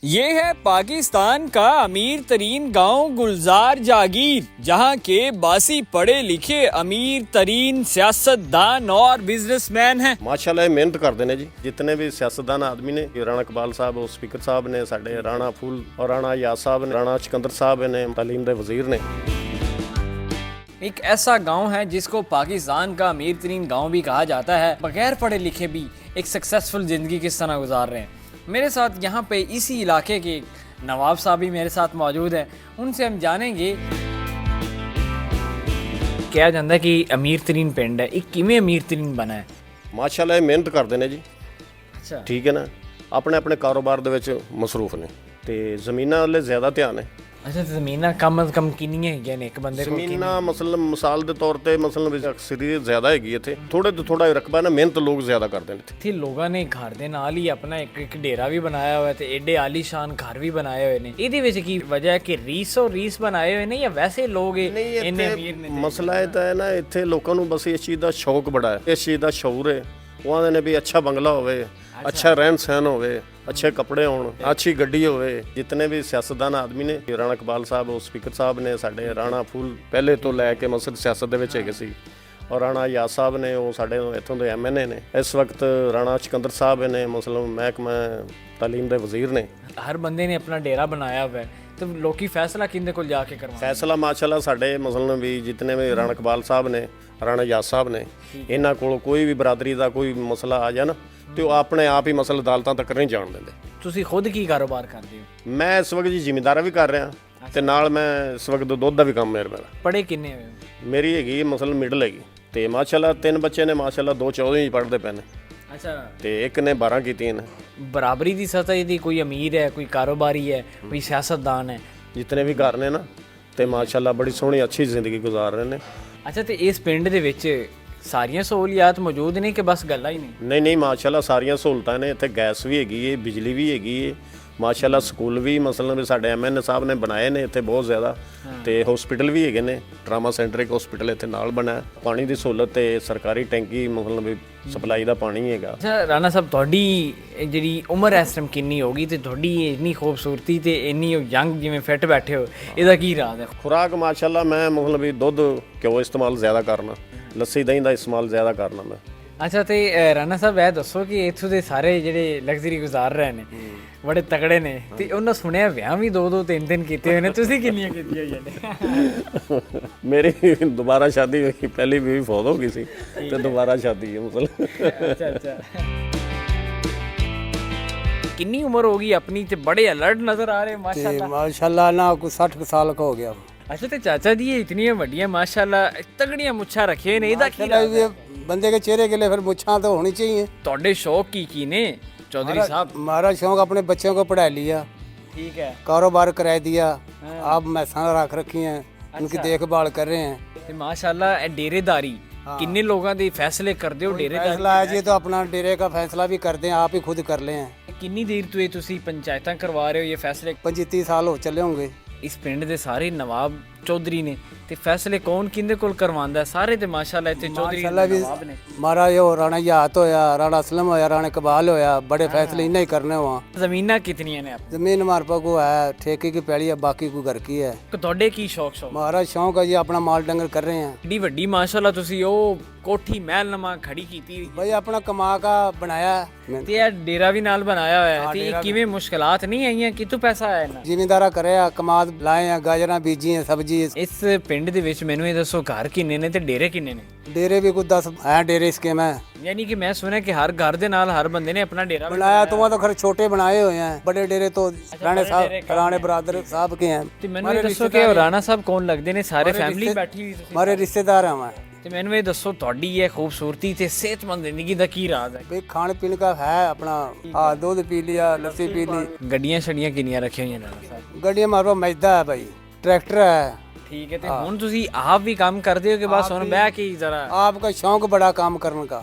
ये है पाकिस्तान का अमीर तरीन गाँव गुलजार जागीर, जहाँ के बासी पढ़े लिखे अमीर तरीन सियासतदान और बिजनेसमैन हैं। माशाल्लाह मेहनत करते हैं जी। जितने भी सियासतदान आदमी ने, राणा इकबाल साहब और स्पीकर साहब ने, साडे राणा फूल और राणा याद साहब ने, राणा सिकंदर साहब ने, तालीम दे वजीर ने। एक ऐसा गांव है जिसको पाकिस्तान का अमीर तरीन गाँव भी कहा जाता है। बगैर पढ़े लिखे भी एक सक्सेसफुल ज़िंदगी किस तरह गुजार रहे हैं। मेरे साथ यहाँ पे इसी इलाके के नवाब साहब भी मेरे साथ मौजूद हैं। उनसे हम जानेंगे क्या जानता है कि अमीर तरीन पिंड है, एक किमें अमीर तरीन बना है। माशाल्लाह मेहनत करते हैं जी। अच्छा, ठीक है ना, अपने अपने कारोबार ਦੇ ਵਿੱਚ ਮਸਰੂਫ ਨੇ ਤੇ ਜ਼ਮੀਨਾਂ ਵੱਲ ਜ਼ਿਆਦਾ ਧਿਆਨ ਹੈ। अच्छा तो ज़मीना कम अज़ कम किनियां हैगियां ने एक बंदे को? ਜ਼ਮੀਨਾਂ ਮਸਲਨ ਮਿਸਾਲ ਦੇ ਤੌਰ ਤੇ ਮਸਲਨ ਵਿੱਚ ਅਕਸਰੀਅਤ ਜ਼ਿਆਦਾ ਹੈਗੀ ਇੱਥੇ। ਥੋੜੇ ਤੋਂ ਥੋੜਾ ਰਕਬਾ ਨਾ ਮਿਹਨਤ ਲੋਕ ਜ਼ਿਆਦਾ ਕਰਦੇ ਨੇ ਇੱਥੇ। ਇੱਥੇ ਲੋਕਾਂ ਨੇ ਘਰ ਦੇ ਨਾਲ ਹੀ ਆਪਣਾ ਇੱਕ ਡੇਰਾ ਵੀ ਬਣਾਇਆ ਹੋਇਆ ਤੇ ਏਡੇ ਆਲੀਸ਼ਾਨ ਘਰ ਵੀ ਬਣਾਏ ਹੋਏ ਨੇ। ਇਹਦੇ ਵਿੱਚ ਕੀ ਵਜ੍ਹਾ ਹੈ ਕਿ ਰੀਸ ਬਣਾਏ ਹੋਏ ਨੇ ਜਾਂ ਵੈਸੇ ਲੋਕ ਇੰਨੇ ਅਮੀਰ ਨੇ? ਮਸਲਾ ਇਹ ਤਾਂ ਹੈ ਨਾ, ਇੱਥੇ ਲੋਕਾਂ ਨੂੰ ਬਸ ਇਸ ਚੀਜ਼ ਦਾ ਸ਼ੌਕ ਬੜਾ ਹੈ, ਇਸ ਚੀਜ਼ ਦਾ ਸ਼ੌਰ ਹੈ। ਉਹ ਆਂਦੇ ਨੇ ਵੀ ਅੱਛਾ ਬੰਗਲਾ ਹੋਵੇ, ਅੱਛਾ ਰਹਿਣ ਸਹਿਣ ਹੋਵੇ, अच्छे कपड़े होण, अच्छी गड्डी होवे। जितने भी सियासतदान आदमी ने, राणा इकबाल साहब और स्पीकर साहब ने, साडे राणा फूल पहले तो लैके मसल सियासत दे विच हैगे सी, और राणा याद साहब ने, वो साडे इत्थों दे MNA ने। इस वक्त राणा सिकंदर साहब ने, मतलब महकमा तालीम दे वजीर ने। हर बंदे ने अपना डेरा बनाया हुआ है, तो लोकी फैसला किंदे कोल जाके करवांदे? फैसला माशाल्लाह साडे मसलन भी जितने भी राणा इकबाल साहब ने, राणा याद साहब ने, इन्हां कोल कोई भी बरादरी दा कोई मसला आ जाए ना ਤੇ ਉਹ ਆਪਣੇ ਆਪ ਹੀ ਮਸਲ ਅਦਾਲਤਾਂ ਤੱਕ ਨਹੀਂ ਜਾਣ ਦਿੰਦੇ। ਤੁਸੀਂ ਖੁਦ ਕੀ ਕਾਰੋਬਾਰ ਕਰਦੇ ਹੋ? ਮੈਂ ਇਸ ਵਕਤ ਜੀ ਜ਼ਿਮੀਂਦਾਰਾ ਵੀ ਕਰ ਰਿਹਾ ਤੇ ਨਾਲ ਮੈਂ ਇਸ ਵਕਤ ਦੁੱਧ ਦਾ ਵੀ ਕੰਮ ਮੇਰਾ। ਪੜ੍ਹੇ ਕਿੰਨੇ ਹੋਏ ਹੋ? ਮੇਰੀ ਹੈਗੀ ਮਸਲ ਮਿਡਲ ਹੈਗੀ ਤੇ ਮਾਸ਼ਾਅੱਲਾ 3 ਬੱਚੇ ਨੇ, ਮਾਸ਼ਾਅੱਲਾ 2 14ਵੀਂ ਪੜ੍ਹਦੇ ਪਏ ਨੇ। ਅੱਛਾ, ਤੇ ਇੱਕ ਨੇ 12 ਕੀਤੀਆਂ ਨੇ। ਬਰਾਬਰੀ ਦੀ ਸਤਹ ਦੀ ਕੋਈ ਅਮੀਰ ਹੈ, ਕੋਈ ਕਾਰੋਬਾਰੀ ਹੈ, ਕੋਈ ਸਿਆਸਤਦਾਨ ਹੈ? ਜਿਤਨੇ ਵੀ ਘਰ ਨੇ ਨਾ ਤੇ ਮਾਸ਼ਾਅੱਲਾ ਬੜੀ ਸੋਹਣੀ ਅੱਛੀ ਜ਼ਿੰਦਗੀ ਗੁਜ਼ਾਰ ਰਹੇ ਨੇ। ਅੱਛਾ, ਤੇ ਇਸ ਪਿੰਡ ਦੇ ਵਿੱਚ ਸਾਰੀਆਂ ਸਹੂਲੀਅਤ ਮੌਜੂਦ ਨੇ ਕਿ ਬਸ ਗੱਲਾਂ ਹੀ ਨੇ? ਨਹੀਂ ਮਾਸ਼ਾਅੱਲਾ ਸਾਰੀਆਂ ਸਹੂਲਤਾਂ ਨੇ ਇੱਥੇ। ਗੈਸ ਵੀ ਹੈਗੀ ਏ, ਬਿਜਲੀ ਵੀ ਹੈਗੀ ਏ, ਮਾਸ਼ਾਅੱਲਾ ਸਕੂਲ ਵੀ ਮਸਲਨ ਵੀ ਸਾਡੇ MNA ਸਾਹਿਬ ਨੇ ਬਣਾਏ ਨੇ ਇੱਥੇ ਬਹੁਤ ਜ਼ਿਆਦਾ, ਤੇ ਹਸਪੀਟਲ ਵੀ ਹੈਗੇ ਨੇ। ਟਰਾਮਾ ਸੈਂਟਰ ਇੱਕ ਹਸਪੀਟਲ ਇੱਥੇ ਨਾਲ ਬਣਾ। ਪਾਣੀ ਦੀ ਸਹੂਲਤ ਤੇ ਸਰਕਾਰੀ ਟੈਂਕੀ ਮਤਲਬ ਵੀ ਸਪਲਾਈ ਦਾ ਪਾਣੀ ਹੈਗਾ। ਅੱਛਾ ਰਾਣਾ ਸਾਹਿਬ, ਤੁਹਾਡੀ ਜਿਹੜੀ ਉਮਰ ਇਸ ਟਾਈਮ ਕਿੰਨੀ ਹੋਗੀ ਤੇ ਤੁਹਾਡੀ ਇੰਨੀ ਖੂਬਸੂਰਤੀ ਤੇ ਇੰਨੀ ਯੰਗ ਜਿਵੇਂ ਫਿੱਟ ਬੈਠੇ ਹੋ, ਇਹਦਾ ਕੀ ਰਾਜ਼ ਹੈ? ਖੁਰਾਕ ਮਾਸ਼ਾਅੱਲਾ ਮੈਂ ਮਤਲਬ ਵੀ ਦੁੱਧ ਘਿਓ ਇਸਤੇਮਾਲ ਜ਼ਿਆਦਾ ਕਰਨਾ, ਲੱਸੀ ਦਹੀਂ ਦਾ ਇਸਤੇਮਾਲ ਜ਼ਿਆਦਾ ਕਰਨਾ ਮੈਂ। ਅੱਛਾ, ਤੇ ਰਾਣਾ ਸਾਹਿਬ ਇਹ ਦੱਸੋ ਕਿ ਇੱਥੋਂ ਦੇ ਸਾਰੇ ਜਿਹੜੇ ਲਗਜ਼ਰੀ ਗੁਜ਼ਾਰ ਰਹੇ ਨੇ ਬੜੇ ਤਕੜੇ ਨੇ, ਤੇ ਉਹਨਾਂ ਸੁਣਿਆ ਵਿਆਹ ਵੀ 2 3 ਕੀਤੇ ਹੋਏ ਨੇ, ਤੁਸੀਂ ਕਿੰਨੀਆਂ ਕੀਤੀਆਂ ਹੋਈਆਂ ਨੇ? ਮੇਰੀ ਦੁਬਾਰਾ ਸ਼ਾਦੀ ਹੋਈ, ਪਹਿਲੀ ਬੀਵੀ ਫੌਤ ਹੋ ਗਈ ਸੀ ਤੇ ਦੁਬਾਰਾ ਸ਼ਾਦੀ ਹੈ ਮਤਲਬ। ਅੱਛਾ, ਕਿੰਨੀ ਉਮਰ ਹੋ ਗਈ ਆਪਣੀ ਤੇ ਬੜੇ ਅਲਰਟ ਨਜ਼ਰ ਆ ਰਹੇ ਮਾਸ਼ਾਅੱਲਾ। माशाल्लाह ना कुछ 60 साल का हो गया। ਅੱਛਾ, ਤੇ ਚਾਚਾ ਜੀ ਇਹ ਇਤਨੀਆਂ ਵੱਡੀਆਂ ਮਾਸ਼ਾਅੱਲਾ ਤਗੜੀਆਂ ਮੁੱਛਾਂ ਰੱਖੇ ਨੇ, ਇਹਦਾ ਕੀ ਰਾਜ਼ ਹੈ? बंदे के चेहरे के लिए फिर मुच्छां तो होनी चाहिए। ਤੁਹਾਡੇ ਸ਼ੌਕ ਕੀ ਨੇ चौधरी साहब? हमारा शौक अपने बच्चों को पढ़ा लिया, ठीक है, कारोबार करा दिया, आप मैसां रख रखी हैं, उनकी देखभाल कर रहे हैं। ਤੇ ਮਾਸ਼ਾਅੱਲਾ ਇਹ ਡੇਰੇਦਾਰੀ ਕਿੰਨੇ ਲੋਕਾਂ ਦੇ ਫੈਸਲੇ ਕਰਦੇ ਹੋ? ਡੇਰੇਦਾਰੀ फैसला है जी तो अपना डेरे का फैसला भी करते हैं, आप ही खुद कर ले हैं। ਕਿੰਨੀ ਦੇਰ ਤੋਂ ਇਹ ਤੁਸੀਂ ਪੰਚਾਇਤਾਂ ਕਰਵਾ ਰਹੇ ਹੋ ਇਹ ਫੈਸਲੇ? 25 साल हो चले होंगे। ਇਸ ਪਿੰਡ ਦੇ ਸਾਰੇ ਨਵਾਬ ਚੌਧਰੀ ਨੇ, ਤੇ ਫੈਸਲੇ ਕੌਣ ਕਿੰਦੇ ਕੋਲ ਕਰਵਾਉਂਦਾ? ਸਾਰੇ ਤੇ ਮਾਸ਼ਾਅੱਲਾ ਇੱਥੇ ਚੌਧਰੀ ਨਵਾਬ ਨੇ। हमारा यो राणा यात होया, राणा असलम होया, राणा इकबाल होया, बड़े फैसले इन्हें ही करने वहाँ। ਜ਼ਮੀਨਾਂ ਕਿਤਨੀਆਂ ਨੇ ਆਪ? जमीन हमारे पास को है, ठेके की पैड़ी है, बाकी को घर की है। ਤੁਹਾਡੇ ਕੀ ਸ਼ੌਕ? हमारा शौक है जी अपना माल डंगर कर रहे हैं। ਏਡੀ ਵੱਡੀ ਮਾਸ਼ਾਅੱਲਾ ਤੁਸੀਂ ਉਹ ਕੋਠੀ ਮਹਿਲ ਨਮਾ ਖੜੀ ਕੀਤੀ भाई अपना कमा का बनाया है। ਤੇ ਇਹ ਡੇਰਾ ਵੀ ਨਾਲ ਬਣਾਇਆ ਹੋਇਆ ਹੈ, ਤੇ ਇਹ ਕਿਵੇਂ ਮੁਸ਼ਕਲਾਤ ਨਹੀਂ ਆਈਆਂ? ਕਿਤੋਂ ਪੈਸਾ ਆਇਆ ਇਹਨਾਂ? ਜ਼ਿਮੀਂਦਾਰਾ ਕਰਿਆ, ਕਮਾਦ ਲਾਏ ਆ, ਗਾਜਰਾਂ ਬੀਜੀਆਂ, ਸਬਜ਼ੀ। ਇਸ ਪਿੰਡ ਦੇ ਵਿੱਚ ਮੈਨੂੰ ਇਹ ਦੱਸੋ ਘਰ ਕਿੰਨੇ ਨੇ ਤੇ ਡੇਰੇ ਕਿੰਨੇ ਨੇ? ਡੇਰੇ ਵੀ ਕੋਈ 10 ਹੈ ਡੇਰੇ ਸਕੀਮ ਹੈ। यानी कि मैं सुना कि हर घर ਦੇ ਨਾਲ ਹਰ ਬੰਦੇ ਨੇ ਆਪਣਾ ਡੇਰਾ बनाया तो वहाँ तो खैर छोटे बनाए हुए हैं, बड़े डेरे तो राणे साहब, राणे बरादर साहब के हैं। ਤੇ ਮੈਨੂੰ ਇਹ ਦੱਸੋ ਕਿ ਉਹ ਰਾਣਾ ਸਾਹਿਬ ਕੌਣ ਲੱਗਦੇ ਨੇ? ਸਾਰੇ ਫੈਮਿਲੀ ਬੈਠੀ ਹੋਈ ਤੁਸੀਂ? हमारे रिश्तेदार हैं हमारे। ਤੇ ਮੈਨੂੰ ਇਹ ਦੱਸੋ ਤੁਹਾਡੀ ਇਹ ਖੂਬਸੂਰਤੀ ਤੇ ਸਿਹਤਮੰਦ ਜ਼ਿੰਦਗੀ ਦਾ ਕੀ ਰਾਜ਼ ਹੈ? भाई खाने पीने का है अपना, हाँ दूध पी लिया, लस्सी पी ली। ਗੱਡੀਆਂ ਛੜੀਆਂ ਕਿੰਨੀਆਂ ਰੱਖੀਆਂ ਹੋਈਆਂ ਰਾਣਾ ਸਾਹਿਬ? गाड़ी हमारे पास मैदा है भाई, ट्रैक्टर है। ਠੀਕ ਹੈ, ਤੇ ਹੁਣ ਤੁਸੀਂ ਆਪ ਵੀ ਕੰਮ ਕਰਦੇ ਹੋ ਕਿ ਬਸ ਹੁਣ ਬਹਿ ਕੇ ਹੀ ਜ਼ਰਾ? आपका शौक बड़ा काम करने का।